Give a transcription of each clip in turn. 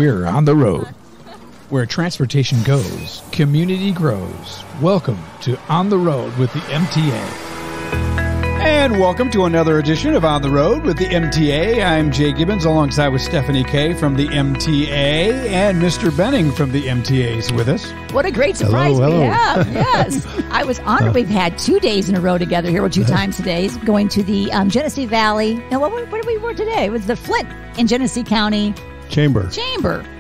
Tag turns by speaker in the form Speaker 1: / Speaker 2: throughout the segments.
Speaker 1: We're on the road. Where transportation goes, community grows. Welcome to On the Road with the MTA. And welcome to another edition of On the Road with the MTA. I'm Jay Gibbons alongside with Stephanie Kay from the MTA, and Mr. Benning from the MTA is with us.
Speaker 2: What a great surprise
Speaker 3: hello.
Speaker 2: we have. Yes. I was honored. We've had 2 days in a row together here, or 2 times today, going to the Genesee Valley. Now, where did we work today? It was the Flint in Genesee County
Speaker 3: Chamber.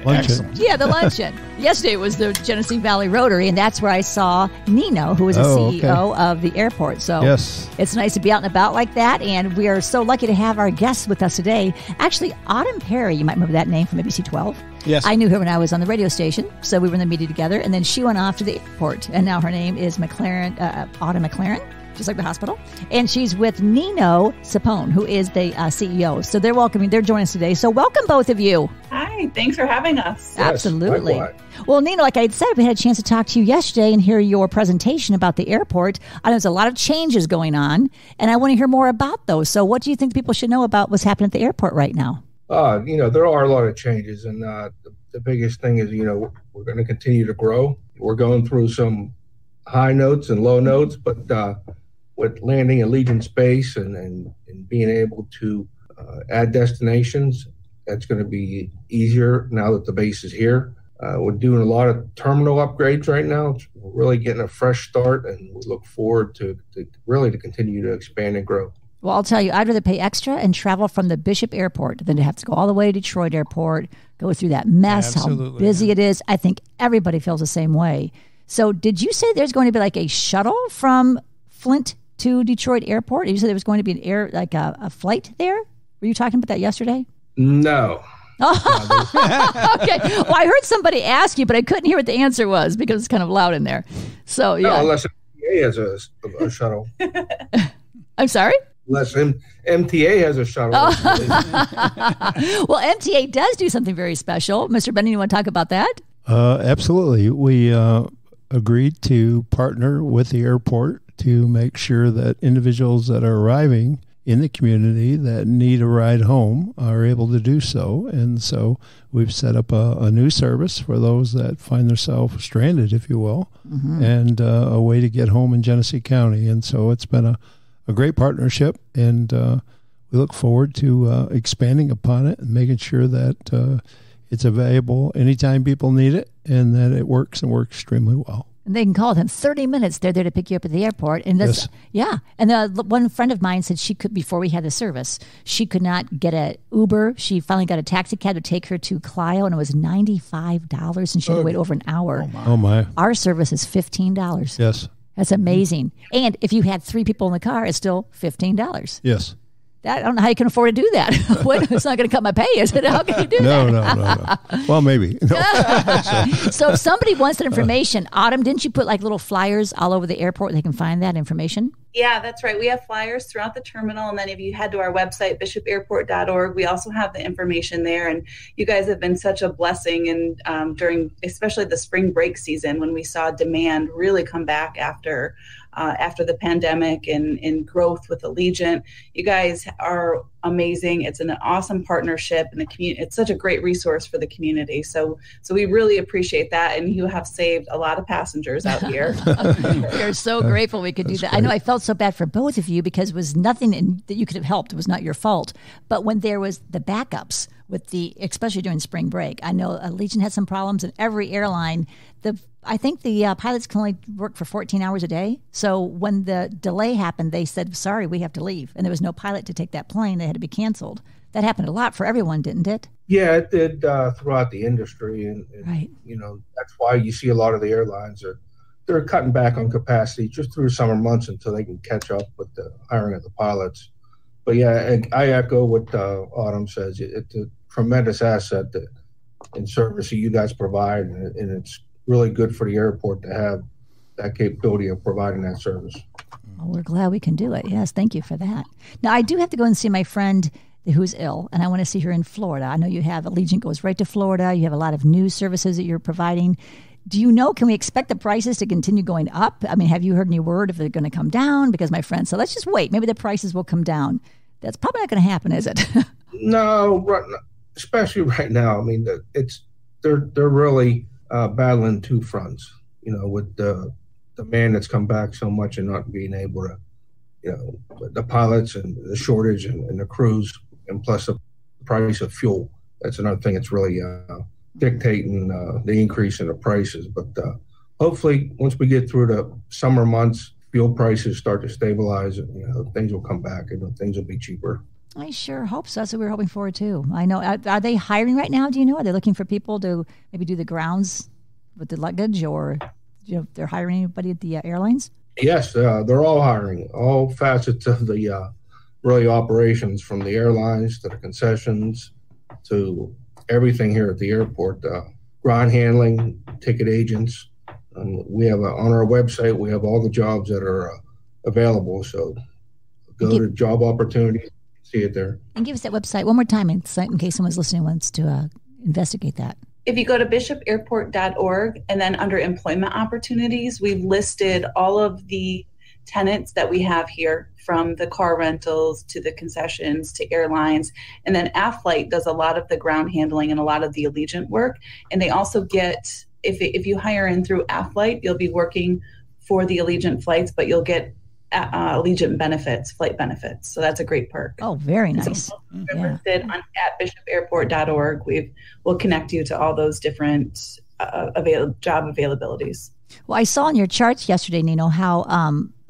Speaker 1: Luncheon.
Speaker 2: Yeah, the luncheon. Yesterday was the Genesee Valley Rotary, and that's where I saw Nino, who is the CEO of the airport. So
Speaker 3: yes,
Speaker 2: it's nice to be out and about like that, and we are so lucky to have our guests with us today. Actually, Autumn Perry, you might remember that name from ABC 12.
Speaker 1: Yes.
Speaker 2: I knew her when I was on the radio station, so we were in the meeting together, and then she went off to the airport, and now her name is Autumn McLaren. Just like the hospital. And she's with Nino Sapone, who is the CEO. So they're joining us today. So welcome, both of you.
Speaker 4: Hi, thanks for having us.
Speaker 1: Yes,
Speaker 2: absolutely.
Speaker 1: likewise.
Speaker 2: Well, Nino, like I had said, we had a chance to talk to you yesterday and hear your presentation about the airport. I know there's a lot of changes going on, and I want to hear more about those. So what do you think people should know about what's happening at the airport right now?
Speaker 5: There are a lot of changes, and the biggest thing is, we're going to continue to grow. We're going through some high notes and low notes, but with landing Allegiant Space and being able to add destinations, that's going to be easier now that the base is here. We're doing a lot of terminal upgrades right now. We're really getting a fresh start, and we look forward to continue to expand and grow.
Speaker 2: Well, I'll tell you, I'd rather pay extra and travel from the Bishop Airport than to have to go all the way to Detroit Airport, go through that mess,
Speaker 1: Absolutely,
Speaker 2: how busy it is. I think everybody feels the same way. So did you say there's going to be like a shuttle from Flint to Detroit Airport? You said there was going to be a flight there? Were you talking about that yesterday?
Speaker 5: No.
Speaker 2: Oh, okay. Well, I heard somebody ask you, but I couldn't hear what the answer was because it's kind of loud in there. So, yeah.
Speaker 5: No, unless MTA has a shuttle.
Speaker 2: I'm sorry?
Speaker 5: Unless MTA has a shuttle.
Speaker 2: Oh. Well, MTA does do something very special. Mr. Benning, you want to talk about that?
Speaker 3: Absolutely. We agreed to partner with the airport to make sure that individuals that are arriving in the community that need a ride home are able to do so. And so we've set up a new service for those that find themselves stranded, if you will, and a way to get home in Genesee County. And so it's been a great partnership, and we look forward to expanding upon it and making sure that it's available anytime people need it and that it works and works extremely well.
Speaker 2: And they can call within 30 minutes. They're there to pick you up at the airport. And that's, yeah. And one friend of mine said she could, before we had the service, she could not get an Uber. She finally got a taxi cab to take her to Clio, and it was $95, and she had to wait over an hour.
Speaker 3: Oh, my.
Speaker 2: Our service is $15.
Speaker 3: Yes.
Speaker 2: That's amazing. And if you had 3 people in the car, it's still $15.
Speaker 3: Yes.
Speaker 2: I don't know how you can afford to do that. It's not going to cut my pay, is it? How can you do that?
Speaker 3: No. Well, maybe. No.
Speaker 2: So if somebody wants that information, Autumn, didn't you put like little flyers all over the airport where they can find that information?
Speaker 4: Yeah, that's right. We have flyers throughout the terminal. And then if you head to our website, bishopairport.org, we also have the information there. And you guys have been such a blessing. And during especially the spring break season, when we saw demand really come back after the pandemic and growth with Allegiant, you guys are amazing. It's an awesome partnership, and the community. It's such a great resource for the community. So we really appreciate that, and you have saved a lot of passengers out here.
Speaker 2: We're so grateful we could do that. Great. I know I felt so bad for both of you because it was nothing that you could have helped. It was not your fault. But when there was the backups especially during spring break, I know Allegiant had some problems, and every airline, I think the pilots can only work for 14 hours a day. So when the delay happened, they said, sorry, we have to leave. And there was no pilot to take that plane. They had to be canceled. That happened a lot for everyone, didn't it?
Speaker 5: Yeah, it did throughout the industry. And
Speaker 2: right.
Speaker 5: That's why you see a lot of the airlines they're cutting back on capacity just through summer months until they can catch up with the hiring of the pilots. But yeah, I echo what Autumn says. It's a tremendous asset and service that you guys provide, and it's really good for the airport to have that capability of providing that service.
Speaker 2: Well, we're glad we can do it. Yes, thank you for that. Now, I do have to go and see my friend who's ill, and I want to see her in Florida. I know you have Allegiant goes right to Florida. You have a lot of news services that you're providing. Do you know, can we expect the prices to continue going up? I mean, have you heard any word if they're going to come down? Because my friend said, let's just wait. Maybe the prices will come down. That's probably not going to happen, is it?
Speaker 5: No, especially right now. I mean, they're really battling two fronts. With the demand that's come back so much and not being able to, the pilots and the shortage and the crews, and plus the price of fuel. That's another thing that's really dictating the increase in the prices. But hopefully, once we get through the summer months, fuel prices start to stabilize, and things will come back and things will be cheaper.
Speaker 2: I sure hope so. That's what we're hoping for too. I know. Are they hiring right now? Do you know? Are they looking for people to maybe do the grounds with the luggage, or they're hiring anybody at the airlines?
Speaker 5: Yes, they're all hiring, all facets of the really operations, from the airlines to the concessions to everything here at the airport. Ground handling, ticket agents. We have on our website, we have all the jobs that are available. So go to job opportunities, see it there.
Speaker 2: And give us that website one more time in case someone's listening wants to investigate that.
Speaker 4: If you go to bishopairport.org and then under employment opportunities, we've listed all of the tenants that we have here, from the car rentals to the concessions to airlines. And then Aflight does a lot of the ground handling and a lot of the Allegiant work. And they also get, if you hire in through Aflight, you'll be working for the Allegiant flights, but you'll get Allegiant benefits, flight benefits. So that's a great perk.
Speaker 2: Oh, very nice.
Speaker 4: So listed at bishopairport.org. We'll connect you to all those different job availabilities.
Speaker 2: Well, I saw in your charts yesterday, Nino, how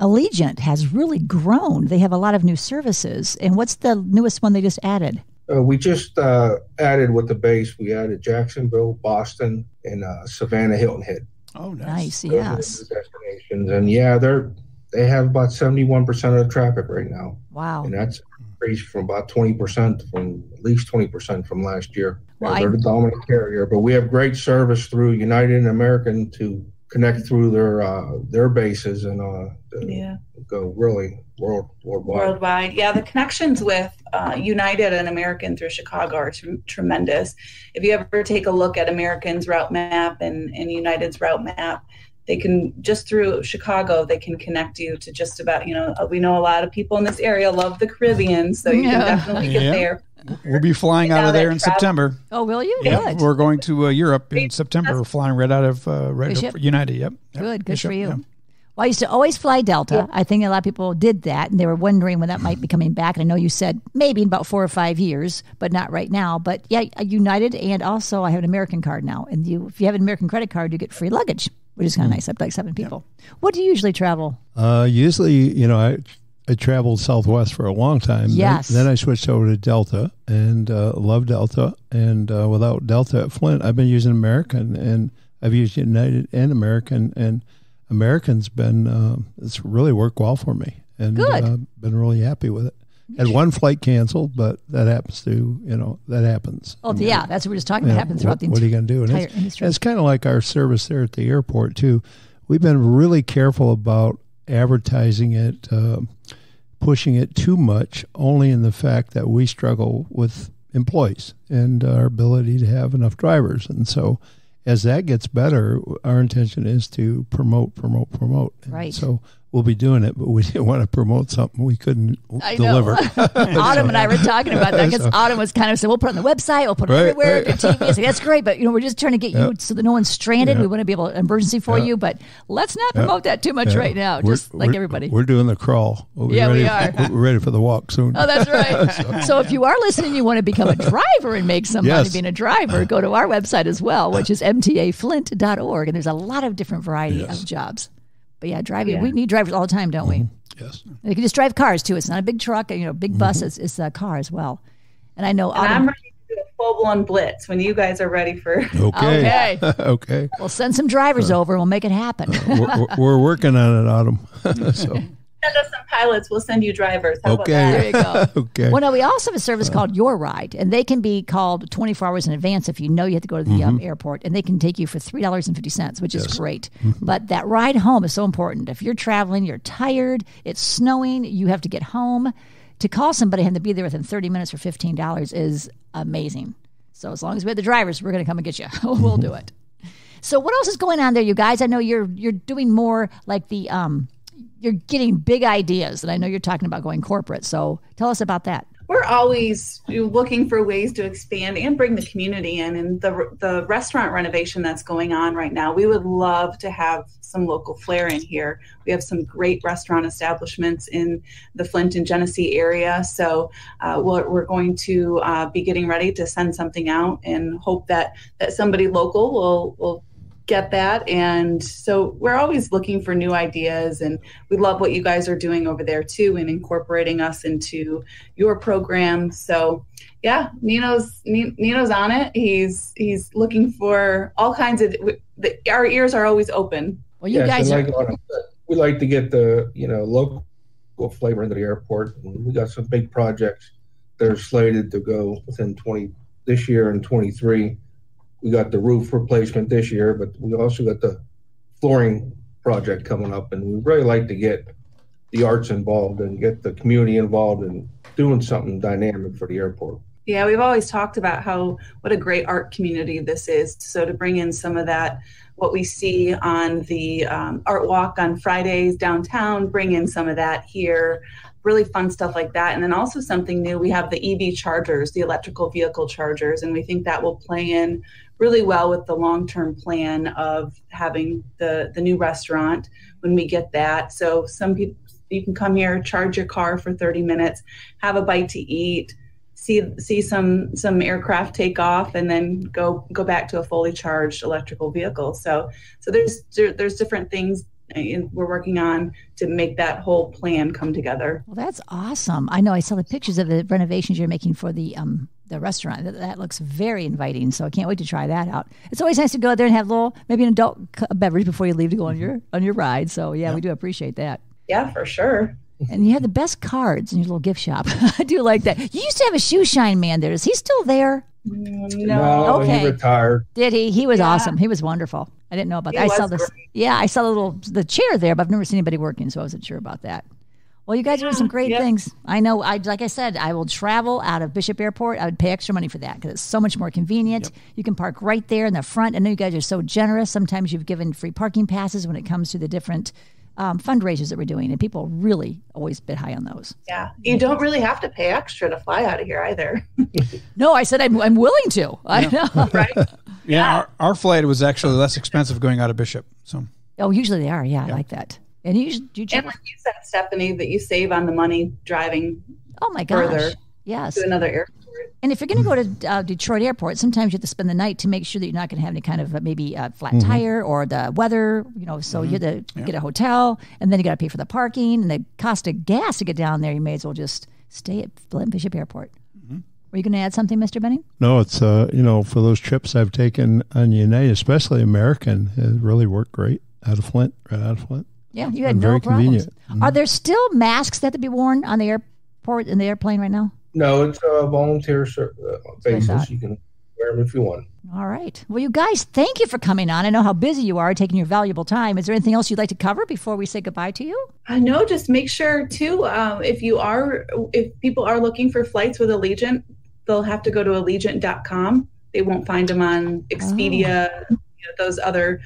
Speaker 2: Allegiant has really grown. They have a lot of new services. And what's the newest one they just added?
Speaker 5: We just added with the base. We added Jacksonville, Boston, and Savannah, Hilton Head.
Speaker 1: Oh, nice.
Speaker 2: Yes.
Speaker 5: Those are the destinations. And they have about 71% of the traffic right now.
Speaker 2: Wow.
Speaker 5: And that's increased from about 20%, from at least 20% from last year.
Speaker 2: Well,
Speaker 5: they're the dominant carrier, but we have great service through United and American to connect through their bases and go really worldwide.
Speaker 4: Yeah, the connections with United and American through Chicago are tremendous. If you ever take a look at American's route map and United's route map, they can, just through Chicago, they can connect you to just about, we know a lot of people in this area love the Caribbean, so you can definitely get there.
Speaker 1: We'll be flying out of there in September.
Speaker 2: Oh, will you?
Speaker 1: Yeah, we're going to Europe in September. We're flying right out of United. Yep.
Speaker 2: Good for you. Yeah. Well, I used to always fly Delta. Yeah. I think a lot of people did that, and they were wondering when that might be coming back. And I know you said maybe in about 4 or 5 years, but not right now. But yeah, United, and also I have an American card now. And if you have an American credit card, you get free luggage, which is kind of nice, up to like 7 people. Yeah. What do you usually travel?
Speaker 3: Usually, I traveled Southwest for a long time.
Speaker 2: Yes.
Speaker 3: Then I switched over to Delta and love Delta. And without Delta at Flint, I've been using American, and I've used United and American. And American's been, it's really worked well for me. And been really happy with it. Had one flight canceled, but that happens that happens.
Speaker 2: Oh, yeah, that's what we're just talking about. Happens throughout the
Speaker 3: what are you going to do?
Speaker 2: Entire industry.
Speaker 3: It's kind of like our service there at the airport, too. We've been really careful about advertising it, pushing it too much, only in the fact that we struggle with employees and our ability to have enough drivers. And so as that gets better, our intention is to promote.
Speaker 2: Right.
Speaker 3: So we'll be doing it, but we didn't want to promote something we couldn't deliver.
Speaker 2: Autumn and I were talking about that, because Autumn was kind of saying, we'll put it on the website, we'll put it everywhere, your TV. I said, that's great, but we're just trying to get you so that no one's stranded. We want to be able to emergency for you, but let's not promote that too much right now, just like everybody.
Speaker 3: We're doing the crawl.
Speaker 2: We are.
Speaker 3: We're ready for the walk soon.
Speaker 2: Oh, that's right. So if you are listening, you want to become a driver and make some money being a driver, go to our website as well, which is mtaflint.org, and there's a lot of different variety of jobs. But yeah, driving, we need drivers all the time, don't we?
Speaker 3: Yes.
Speaker 2: They can just drive cars, too. It's not a big truck, big bus. It's a car as well. And I know
Speaker 4: I'm ready to do a full-blown blitz when you guys are ready for.
Speaker 3: Okay. Okay.
Speaker 2: We'll send some drivers over and we'll make it happen.
Speaker 3: We're working on it, Autumn.
Speaker 4: Send us some pilots. We'll send you drivers. How about that?
Speaker 2: There you go.
Speaker 3: Okay.
Speaker 2: Well, no, we also have a service called Your Ride, and they can be called 24 hours in advance if you know you have to go to the airport, and they can take you for $3.50, which is great. But that ride home is so important. If you're traveling, you're tired, it's snowing, you have to get home, to call somebody and to be there within 30 minutes for $15 is amazing. So as long as we have the drivers, we're going to come and get you. We'll do it. So what else is going on there, you guys? I know you're doing more like you're getting big ideas, and I know you're talking about going corporate. So tell us about that.
Speaker 4: we're always looking for ways to expand and bring the community in. And the restaurant renovation that's going on right now, we would love to have some local flair in here. We have some great restaurant establishments in the Flint and Genesee area. So we're going to be getting ready to send something out and hope that somebody local will get that. And so we're always looking for new ideas, and we love what you guys are doing over there too, and incorporating us into your program. So yeah, Nino's on it. He's looking for all kinds of, our ears are always open.
Speaker 2: Well, you guys
Speaker 5: we like to get the local flavor into the airport. We got some big projects that are slated to go within this year and 23. We got the roof replacement this year, but we also got the flooring project coming up, and we really like to get the arts involved and get the community involved in doing something dynamic for the airport.
Speaker 4: Yeah, we've always talked about what a great art community this is. So to bring in some of that, what we see on the art walk on Fridays downtown, bring in some of that here. Really fun stuff like that. And then also something new, we have the EV chargers, the electrical vehicle chargers, and we think that will play in really well with the long-term plan of having the new restaurant when we get that. So some people, you can come here, charge your car for 30 minutes, have a bite to eat, see some aircraft take off, and then go back to a fully charged electrical vehicle. So there's different things we're working on to make that whole plan come together.
Speaker 2: Well, that's awesome. I know I saw the pictures of the renovations you're making for the restaurant. That looks very inviting. So I can't wait to try that out. It's always nice to go there and have maybe an adult beverage before you leave to go on your ride. So yeah, we do appreciate that.
Speaker 4: Yeah, for sure.
Speaker 2: And you have the best cards in your little gift shop. I do like that. You used to have a shoe shine man there. Is he still there?
Speaker 4: No.
Speaker 2: Okay.
Speaker 5: He retired.
Speaker 2: Did he? He was awesome. He was wonderful. I didn't know about that. I saw this. Great. Yeah, I saw the chair there, but I've never seen anybody working, so I wasn't sure about that. Well, you guys are doing some great things. I know. Like I said, I will travel out of Bishop Airport. I would pay extra money for that because it's so much more convenient. Yep. You can park right there in the front. I know you guys are so generous. Sometimes you've given free parking passes when it comes to the different fundraisers that we're doing, and people really always bid high on those.
Speaker 4: Yeah, you don't really have to pay extra to fly out of here either.
Speaker 2: No, I said I'm willing to. I know,
Speaker 4: right?
Speaker 1: Yeah, our flight was actually less expensive going out of Bishop. So.
Speaker 2: Oh, usually they are. Yeah, I like that. And you
Speaker 4: and like you said, Stephanie, that you save on the money driving.
Speaker 2: Oh my gosh!
Speaker 4: Further
Speaker 2: yes,
Speaker 4: to another airport.
Speaker 2: And if you're going to go to Detroit Airport, sometimes you have to spend the night to make sure that you're not going to have any kind of maybe flat tire or the weather. So you have to get a hotel, and then you got to pay for the parking and the cost of gas to get down there. You may as well just stay at Flint Bishop Airport. Were you going to add something, Mr. Benning?
Speaker 3: No, it's for those trips I've taken on United, especially American, it really worked great right out of Flint.
Speaker 2: Yeah, you had no problems. Are there still masks that have to be worn on the airport in the airplane right now?
Speaker 5: No, it's a volunteer basis. You can wear them if you want.
Speaker 2: All right. Well, you guys, thank you for coming on. I know how busy you are, taking your valuable time. Is there anything else you'd like to cover before we say goodbye to you?
Speaker 4: No, just make sure too. If people are looking for flights with Allegiant, they'll have to go to Allegiant.com. They won't find them on Expedia, those other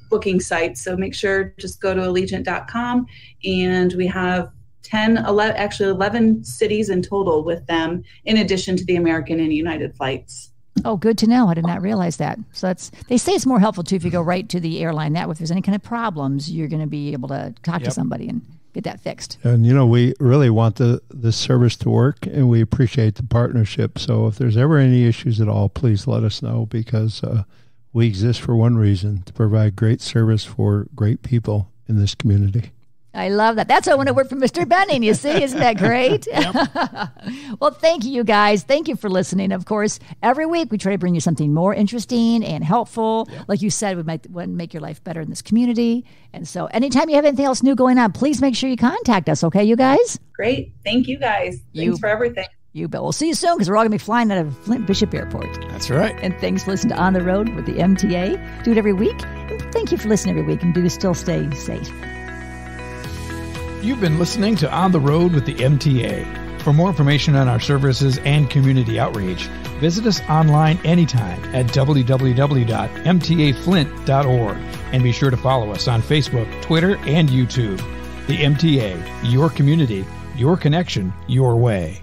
Speaker 4: booking sites. So make sure just go to Allegiant.com, and we have 11 cities in total with them, in addition to the American and United flights.
Speaker 2: Oh, good to know. I did not realize that. So they say it's more helpful too if you go right to the airline network. If there's any kind of problems, you're going to be able to talk to somebody and get that fixed.
Speaker 3: And we really want the service to work, and we appreciate the partnership. So if there's ever any issues at all, please let us know, because we exist for one reason: to provide great service for great people in this community.
Speaker 2: I love that. That's how I want to work for Mr. Benning. You see, isn't that great? Well, thank you guys. Thank you for listening. Of course, every week we try to bring you something more interesting and helpful. Yep. Like you said, we might make your life better in this community. And so anytime you have anything else new going on, please make sure you contact us. Okay, you guys?
Speaker 4: Great. Thank you guys. Thanks for everything.
Speaker 2: You bet. We'll see you soon, because we're all going to be flying out of Flint Bishop Airport.
Speaker 1: That's right.
Speaker 2: And thanks for listening to On the Road with the MTA. Do it every week. And thank you for listening every week, and do still stay safe.
Speaker 1: You've been listening to On the Road with the MTA. For more information on our services and community outreach, visit us online anytime at www.mtaflint.org. And be sure to follow us on Facebook, Twitter, and YouTube. The MTA, your community, your connection, your way.